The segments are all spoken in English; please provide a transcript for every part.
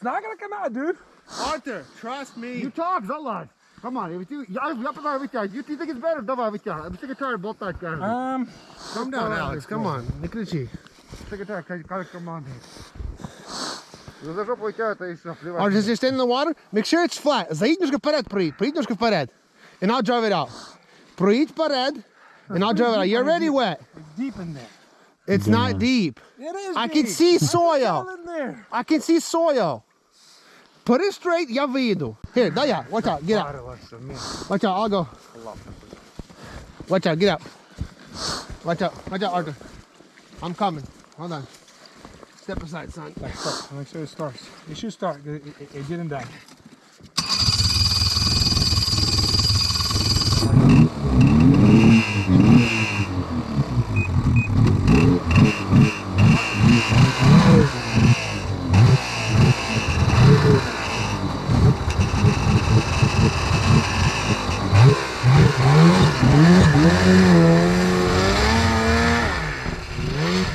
not gonna come out, dude. Arthur, trust me. You talk, залазь. Come on, я пытаюсь вытягивать. You think it's better? Давай, вытягивай. I'm sick and tired of болтать каждый. Calm down, Alex. Come on. Не кричи. Sick and tired, как команды. Ну за жопу вытягивай, и все, плевать. Arthur, as you're standing in the water, make sure it's flat. Заедь немножко вперед, проедь. Проедь немножко вперед. And I'll drive it out. Проедь вперед, and I'll drive it out. You're already wet. It's deep in there. It's not deep. It is I deep. can see It's soil. in there. I can see soil. Put it straight, я выйду. Here, дай я. Watch out, get out. Watch out, I'll go. Watch out, get out. Watch out, Arthur. I'm coming. Hold on. Step aside, son. Make sure it starts. It should start. It didn't die.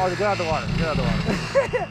Oh, get out of the water. Get out of the water.